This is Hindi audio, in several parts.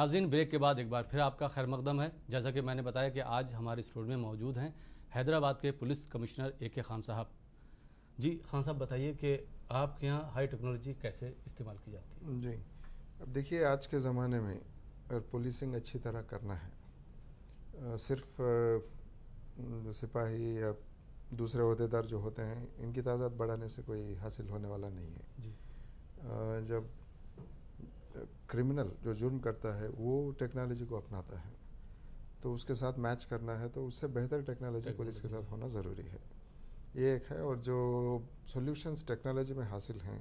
नाज़रीन, ब्रेक के बाद एक बार फिर आपका खैर मकदम है। जैसा कि मैंने बताया कि आज हमारे स्टूडियो में मौजूद हैं हैदराबाद के पुलिस कमिश्नर AK खान साहब। जी खान साहब, बताइए कि आपके यहाँ हाई टेक्नोलॉजी कैसे इस्तेमाल की जाती है? जी, अब देखिए आज के ज़माने में अगर पुलिसिंग अच्छी तरह करना है, सिर्फ सिपाही या दूसरे अहदेदार जो होते हैं इनकी तादाद बढ़ाने से कोई हासिल होने वाला नहीं है। जी जब क्रिमिनल जो जुर्म करता है वो टेक्नोलॉजी को अपनाता है तो उसके साथ मैच करना है, तो उससे बेहतर टेक्नोलॉजी पुलिस के टेक्नोलॉजी साथ है। होना ज़रूरी है। ये एक है। और जो सॉल्यूशंस टेक्नोलॉजी में हासिल हैं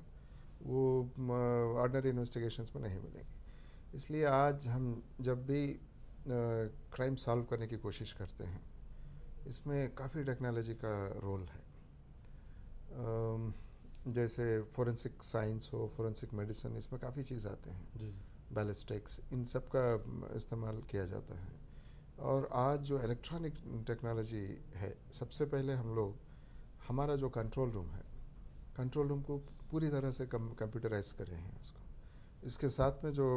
वो ऑर्डिनरी इन्वेस्टिगेशंस में नहीं मिलेंगे। इसलिए आज हम जब भी क्राइम सॉल्व करने की कोशिश करते हैं इसमें काफ़ी टेक्नोलॉजी का रोल है। जैसे फोरेंसिक साइंस हो, फोरेंसिक मेडिसिन, इसमें काफ़ी चीज़ आते हैं, जी बैलिस्टिक्स, इन सब का इस्तेमाल किया जाता है। और आज जो इलेक्ट्रॉनिक टेक्नोलॉजी है, सबसे पहले हम लोग हमारा जो कंट्रोल रूम है, कंट्रोल रूम को पूरी तरह से कंप्यूटराइज कर रहे हैं इसको। इसके साथ में जो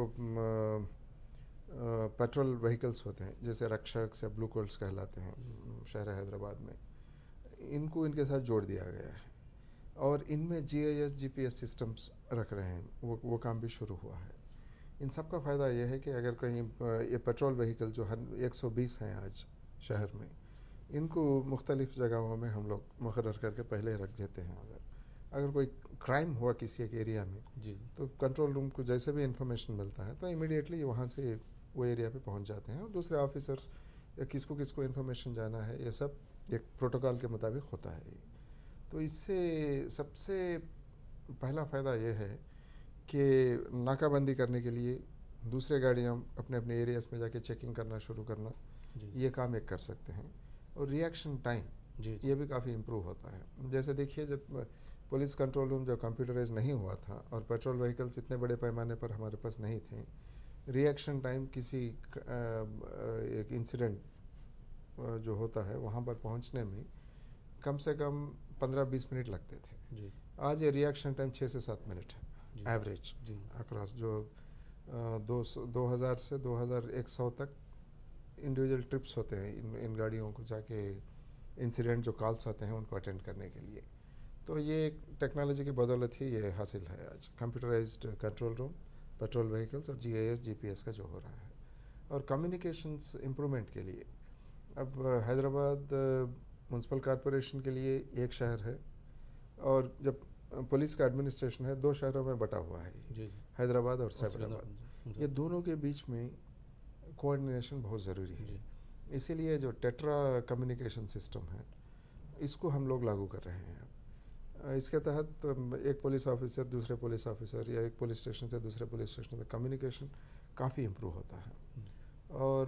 पेट्रोल व्हीकल्स होते हैं जैसे रक्षक या ब्लू कोल्ट्स कहलाते हैं शहर हैदराबाद में, इनको इनके साथ जोड़ दिया गया है और इनमें GIS GPS सिस्टम्स रख रहे हैं। वो काम भी शुरू हुआ है। इन सब का फ़ायदा यह है कि अगर कहीं ये पेट्रोल व्हीकल जो 120 हैं आज शहर में, इनको मुख्तलिफ़ जगहों में हम लोग मुकर्रर करके पहले रख देते हैं। अगर कोई क्राइम हुआ किसी एक एरिया में जी तो कंट्रोल रूम को जैसे भी इंफॉर्मेशन मिलता है तो इमीडिएटली वहाँ से वो एरिया पे पहुँच जाते हैं और दूसरे ऑफिसर्स या किसको किसको इन्फॉर्मेशन जाना है, ये सब एक प्रोटोकॉल के मुताबिक होता है। तो इससे सबसे पहला फ़ायदा ये है कि नाकाबंदी करने के लिए दूसरे गाड़ियाँ अपने अपने एरियाज़ में जाके चेकिंग करना शुरू करना, जी ये काम एक कर सकते हैं। और रिएक्शन टाइम जी ये भी काफ़ी इम्प्रूव होता है। जैसे देखिए, जब पुलिस कंट्रोल रूम जो कंप्यूटराइज नहीं हुआ था और पेट्रोल व्हीकल्स इतने बड़े पैमाने पर हमारे पास नहीं थे, रिएक्शन टाइम किसी एक इंसिडेंट जो होता है वहाँ पर पहुँचने में कम से कम 15-20 मिनट लगते थे। जी आज ये रिएक्शन टाइम 6 से 7 मिनट जी है एवरेज जी अक्रॉस। जो 2000 से 2100 तक इंडिविजुअल ट्रिप्स होते हैं इन गाड़ियों को जाके इंसिडेंट जो कॉल्स आते हैं उनको अटेंड करने के लिए। तो ये एक टेक्नोलॉजी की बदौलत ही ये हासिल है आज, computerised control room, petrol vehicles और GIS GPS का जो हो रहा है। और कम्युनिकेशंस इम्प्रूवमेंट के लिए अब हैदराबाद म्यूनसिपल कॉरपोरेशन के लिए एक शहर है और जब पुलिस का एडमिनिस्ट्रेशन है 2 शहरों में बटा हुआ है, जी हैदराबाद और और सैबराबाद। ये सिकंदराबाद। दोनों के बीच में कोऑर्डिनेशन बहुत ज़रूरी जी है। इसीलिए जो टेट्रा कम्युनिकेशन सिस्टम है इसको हम लोग लागू कर रहे हैं अब। इसके तहत एक पुलिस ऑफिसर दूसरे पुलिस ऑफिसर या एक पुलिस स्टेशन से दूसरे पुलिस स्टेशन तक कम्युनिकेशन काफ़ी इम्प्रूव होता है। और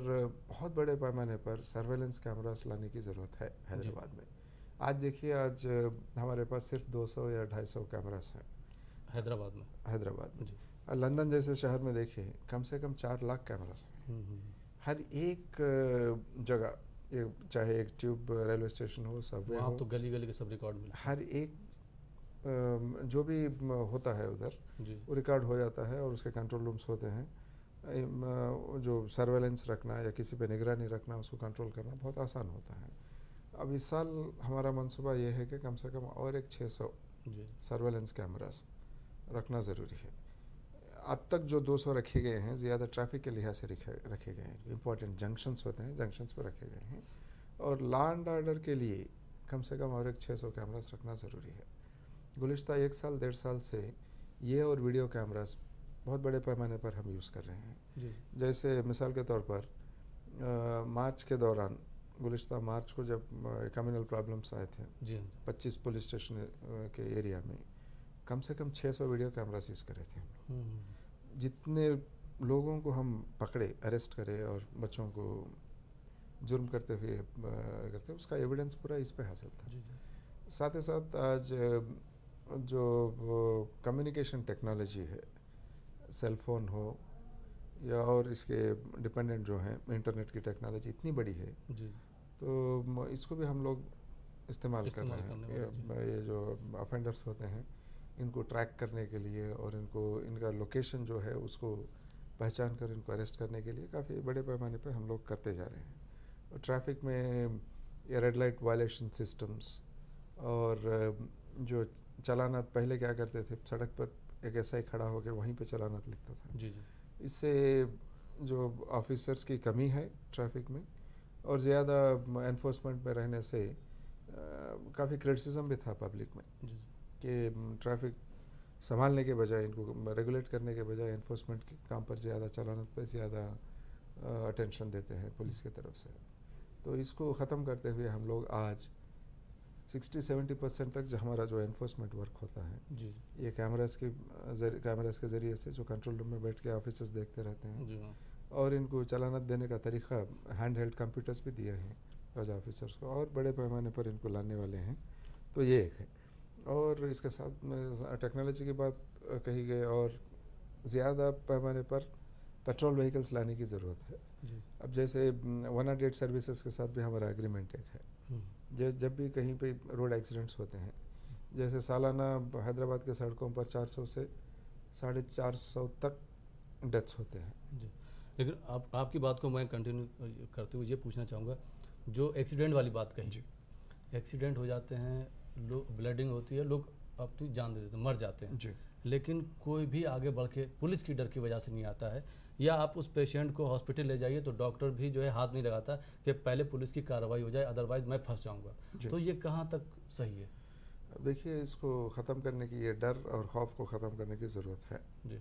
बहुत बड़े पैमाने पर सर्वेलेंस कैमरास लाने की ज़रूरत है जी हैदराबाद में। आज देखिए, आज हमारे पास सिर्फ 200 या 250 कैमरास हैं हैदराबाद में। हैदराबाद में। जी और लंदन जैसे शहर में देखिए कम से कम 4 लाख कैमरास हैं हर एक जगह। ये चाहे एक ट्यूब रेलवे स्टेशन हो, सबवे वहाँ हो, तो गली गली के सब रिकॉर्ड मिलते हैं। हर एक जो भी होता है उधर जी वो रिकॉर्ड हो जाता है और उसके कंट्रोल रूम्स होते हैं। जो सर्वेलेंस रखना या किसी पे निगरानी रखना, उसको कंट्रोल करना बहुत आसान होता है। अब इस साल हमारा मंसूबा ये है कि कम से कम और एक 600 जी सर्वेलेंस कैमरास रखना ज़रूरी है। अब तक जो 200 रखे गए हैं ज़्यादा ट्रैफिक के लिहाज से रखे गए हैं, इंपॉर्टेंट जंक्शंस होते हैं, जंक्शंस पर रखे गए हैं। और लॉ एंड ऑर्डर के लिए कम से कम और एक 600 कैमरास रखना ज़रूरी है। गुज़िश्ता 1 साल 1.5 साल से ये और वीडियो कैमरास बहुत बड़े पैमाने पर हम यूज़ कर रहे हैं। जी जैसे मिसाल के तौर पर मार्च के दौरान, गुज़िश्ता मार्च को जब कम्युनल प्रॉब्लम्स आए थे जी 25 पुलिस स्टेशन के एरिया में, कम से कम 600 वीडियो कैमरा सीज करे थे हम लोग। जितने लोगों को हम पकड़े, अरेस्ट करे और बच्चों को जुर्म करते हुए करते, उसका एविडेंस पूरा इस पे हासिल था। जी जी साथ ही साथ आज जो कम्युनिकेशन टेक्नोलॉजी है, सेल फोन हो या और इसके डिपेंडेंट जो हैं, इंटरनेट की टेक्नोलॉजी इतनी बड़ी है, जी तो इसको भी हम लोग इस्तेमाल कर रहे इस्तेमाल करने वाले। जी हैं। ये जो अफेंडर्स होते हैं इनको ट्रैक करने के लिए और इनको इनका लोकेशन जो है उसको पहचान कर इनको अरेस्ट करने के लिए काफ़ी बड़े पैमाने पर हम लोग करते जा रहे हैं। और ट्रैफिक में ये रेड लाइट वायलेशन सिस्टम्स और जो चालानात पहले क्या करते थे, सड़क पर एक एसआई खड़ा होकर वहीं पे चालानात लिखता था। जी जी। इससे जो ऑफिसर्स की कमी है ट्रैफिक में और ज़्यादा एनफोर्समेंट में रहने से काफ़ी क्रिटिसिज्म भी था पब्लिक में जी कि ट्रैफिक संभालने के बजाय, इनको रेगुलेट करने के बजाय एनफोर्समेंट के काम पर ज़्यादा, चालानात पर ज़्यादा अटेंशन देते हैं पुलिस की तरफ से। तो इसको ख़त्म करते हुए हम लोग आज 60-70% तक जो हमारा जो एनफोर्समेंट वर्क होता है जी ये कैमरास के ज़रिए से जो कंट्रोल रूम में बैठ के ऑफिसर्स देखते रहते हैं। जी। हाँ और इनको चालानत देने का तरीका हैंड हेल्ड कंप्यूटर्स भी दिए हैं फौज ऑफिसर्स को और बड़े पैमाने पर इनको लाने वाले हैं। तो ये एक है। और इसके साथ में टेक्नोलॉजी की बात कही गई और ज़्यादा पैमाने पर पेट्रोल व्हीकल्स लाने की ज़रूरत है। जी। अब जैसे 108 सर्विसेज के साथ भी हमारा एग्रीमेंट एक है। जब भी कहीं पे रोड एक्सीडेंट्स होते हैं, जैसे सालाना हैदराबाद के सड़कों पर 400 से 450 तक डेथ्स होते हैं। जी। लेकिन आपकी बात को मैं कंटिन्यू करते हुए ये पूछना चाहूँगा, जो एक्सीडेंट वाली बात कही, जी एक्सीडेंट हो जाते हैं, लोग ब्लीडिंग होती है, लोग अपनी जान दे देते हैं, मर जाते हैं, जी लेकिन कोई भी आगे बढ़ के पुलिस की डर की वजह से नहीं आता है, या आप उस पेशेंट को हॉस्पिटल ले जाइए तो डॉक्टर भी जो है हाथ नहीं लगाता कि पहले पुलिस की कार्रवाई हो जाए, अदरवाइज मैं फंस जाऊंगा। जी। तो ये कहाँ तक सही है? देखिए, इसको ख़त्म करने की, ये डर और खौफ को ख़त्म करने की ज़रूरत है। जी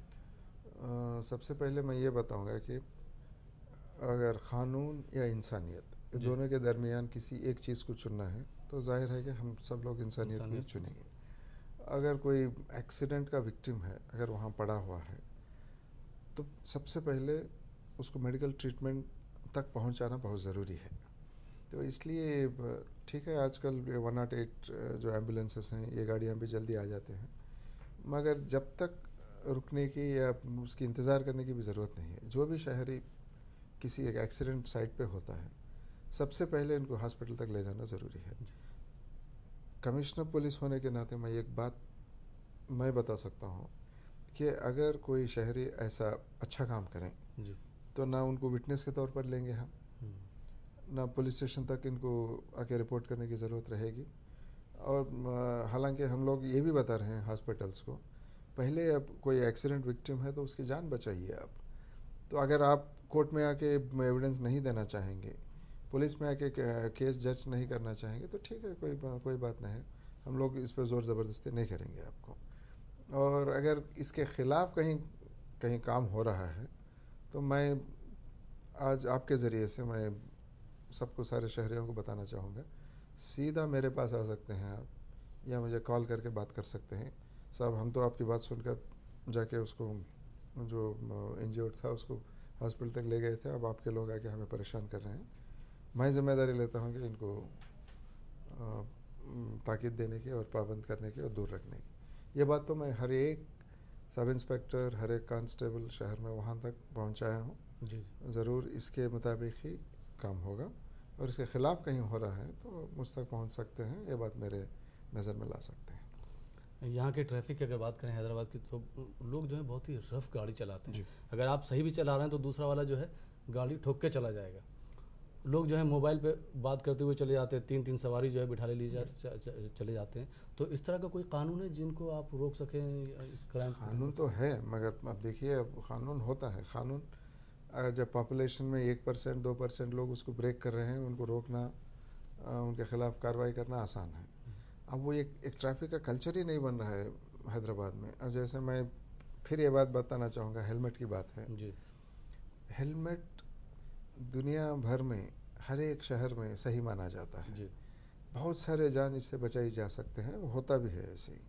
सबसे पहले मैं ये बताऊंगा कि अगर क़ानून या इंसानियत, ये जी। दोनों के दरमियान किसी एक चीज़ को चुनना है तो जाहिर है कि हम सब लोग इंसानियत को ही इंसानियत। चुनेंगे। अगर कोई एक्सीडेंट का विक्टिम है, अगर वहाँ पड़ा हुआ है, तो सबसे पहले उसको मेडिकल ट्रीटमेंट तक पहुँचाना बहुत ज़रूरी है। तो इसलिए ठीक है, आजकल 108 जो एम्बुलेंसेस हैं, ये गाड़ियाँ भी जल्दी आ जाते हैं, मगर जब तक रुकने की या उसकी इंतज़ार करने की भी ज़रूरत नहीं है। जो भी शहरी किसी एक एक्सीडेंट साइट पे होता है, सबसे पहले इनको हॉस्पिटल तक ले जाना ज़रूरी है। कमिश्नर पुलिस होने के नाते मैं एक बात मैं बता सकता हूँ कि अगर कोई शहरी ऐसा अच्छा काम करें जी। तो ना उनको विटनेस के तौर पर लेंगे हम, ना पुलिस स्टेशन तक इनको आके रिपोर्ट करने की ज़रूरत रहेगी। और हालांकि हम लोग ये भी बता रहे हैं हॉस्पिटल्स को, पहले अब कोई एक्सीडेंट विक्टिम है तो उसकी जान बचाइए आप। तो अगर आप कोर्ट में आके एविडेंस नहीं देना चाहेंगे, पुलिस में आके केस जज नहीं करना चाहेंगे, तो ठीक है, कोई बात नहीं है, हम लोग इस पर ज़ोर ज़बरदस्ती नहीं करेंगे आपको। और अगर इसके ख़िलाफ़ कहीं कहीं काम हो रहा है तो मैं आज आपके ज़रिए से मैं सबको, सारे शहरियों को बताना चाहूँगा, सीधा मेरे पास आ सकते हैं आप, या मुझे कॉल करके बात कर सकते हैं। साहब, हम तो आपकी बात सुनकर जाके उसको, जो इंजर्ड था, उसको हॉस्पिटल तक ले गए थे, अब आपके लोग आके हमें परेशान कर रहे हैं। मैं जिम्मेदारी लेता हूँ कि इनको ताकीद देने की और पाबंद करने की और दूर रखने की। ये बात तो मैं हर एक सब इंस्पेक्टर, हर एक कांस्टेबल शहर में वहाँ तक पहुँचाया हूँ। जी। ज़रूर इसके मुताबिक ही काम होगा, और इसके ख़िलाफ़ कहीं हो रहा है तो मुझ तक पहुँच सकते हैं, ये बात मेरे नज़र में ला सकते हैं। यहाँ के ट्रैफिक की अगर बात करें हैदराबाद की, तो लोग जो है बहुत ही रफ गाड़ी चलाते हैं। जी अगर आप सही भी चला रहे हैं तो दूसरा वाला जो है गाड़ी ठोक के चला जाएगा। लोग जो है मोबाइल पे बात करते हुए चले जाते हैं, 3-3 सवारी जो है बिठा ले चले जाते हैं। तो इस तरह का कोई कानून है जिनको आप रोक सकें इस क्राइम को? कानून तो है, मगर अब देखिए, अब कानून होता है, कानून अगर जब पॉपुलेशन में 1% 2% लोग उसको ब्रेक कर रहे हैं, उनको रोकना, उनके ख़िलाफ़ कार्रवाई करना आसान है। अब वो एक ट्रैफिक का कल्चर ही नहीं बन रहा है हैदराबाद में। अब जैसे मैं फिर ये बात बताना चाहूँगा, हेलमेट की बात है। जी हेलमेट दुनिया भर में हर एक शहर में सही माना जाता है। जी। बहुत सारे जान इससे बचाई जा सकते हैं, वो होता भी है ऐसे ही।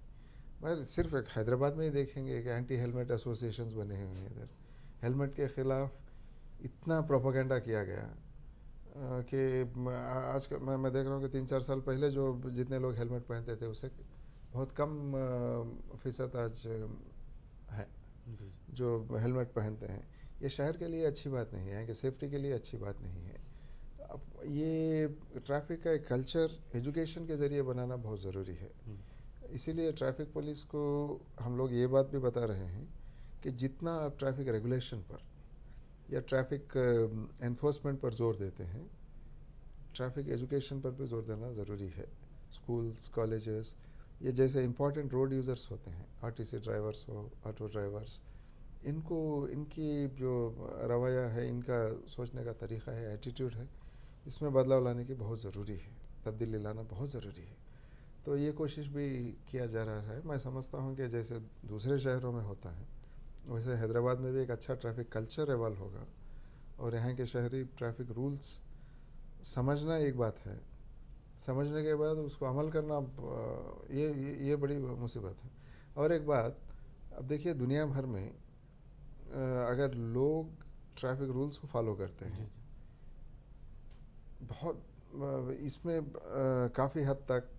मगर सिर्फ एक हैदराबाद में ही देखेंगे कि एंटी हेलमेट एसोसिएशंस बने हुए हैं इधर। हेलमेट के ख़िलाफ़ इतना प्रोपेगेंडा किया गया कि आज मैं देख रहा हूँ कि 3-4 साल पहले जो जितने लोग हेलमेट पहनते थे, उससे बहुत कम फ़ीसद आज है जो हेलमेट पहनते हैं। ये शहर के लिए अच्छी बात नहीं है, कि सेफ्टी के लिए अच्छी बात नहीं है। अब ये ट्रैफिक का एक कल्चर एजुकेशन के ज़रिए बनाना बहुत ज़रूरी है। इसीलिए ट्रैफिक पुलिस को हम लोग ये बात भी बता रहे हैं कि जितना आप ट्रैफिक रेगुलेशन पर या ट्रैफिक एनफोर्समेंट पर जोर देते हैं, ट्रैफिक एजुकेशन पर भी जोर देना ज़रूरी है। स्कूल्स, कॉलेजेस, ये जैसे इंपॉर्टेंट रोड यूज़र्स होते हैं, आरटीसी ड्राइवर्स हो, ऑटो ड्राइवर्स, इनको इनकी जो रवैया है, इनका सोचने का तरीका है, एटीट्यूड है, इसमें बदलाव लाने की बहुत ज़रूरी है, तब्दीली लाना बहुत ज़रूरी है। तो ये कोशिश भी किया जा रहा है। मैं समझता हूँ कि जैसे दूसरे शहरों में होता है, वैसे हैदराबाद में भी एक अच्छा ट्रैफिक कल्चर एवॉल्व होगा, और यहाँ के शहरी ट्रैफिक रूल्स समझना एक बात है, समझने के बाद उसको अमल करना ये बड़ी मुसीबत है। और एक बात, अब देखिए दुनिया भर में अगर लोग ट्रैफिक रूल्स को फॉलो करते हैं, बहुत इसमें काफ़ी हद तक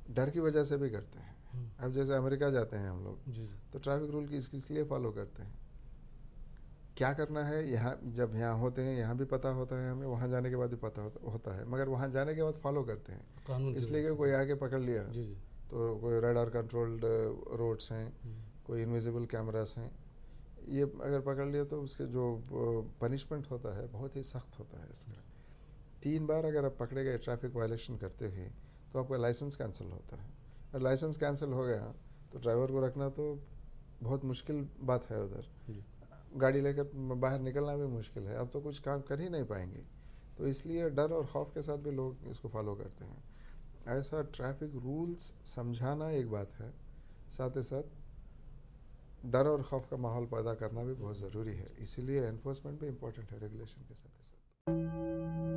डर की वजह से भी करते हैं। अब जैसे अमेरिका जाते हैं हम लोग, तो ट्रैफिक रूल की इसलिए फॉलो करते हैं, क्या करना है यहाँ, जब यहाँ होते हैं यहाँ भी पता होता है हमें, वहाँ जाने के बाद भी पता होता है, मगर वहाँ जाने के बाद फॉलो करते हैं कानून इसलिए कि कोई आके पकड़ लिया, तो कोई रडार कंट्रोल्ड रोड्स हैं, कोई इनविजिबल कैमरास हैं, ये अगर पकड़ लिया तो उसके जो पनिशमेंट होता है बहुत ही सख्त होता है इसका। 3 बार अगर आप पकड़े गए ट्रैफिक वायलेशन करते हुए तो आपका लाइसेंस कैंसिल होता है, और लाइसेंस कैंसिल हो गया तो ड्राइवर को रखना तो बहुत मुश्किल बात है, उधर गाड़ी लेकर बाहर निकलना भी मुश्किल है, अब तो कुछ काम कर ही नहीं पाएंगे। तो इसलिए डर और खौफ के साथ भी लोग इसको फॉलो करते हैं। ऐसा ट्रैफिक रूल्स समझाना एक बात है, साथ ही साथ डर और खौफ का माहौल पैदा करना भी बहुत ज़रूरी है, इसीलिए एनफोर्समेंट भी इम्पोर्टेंट है रेगुलेशन के साथ ही साथ।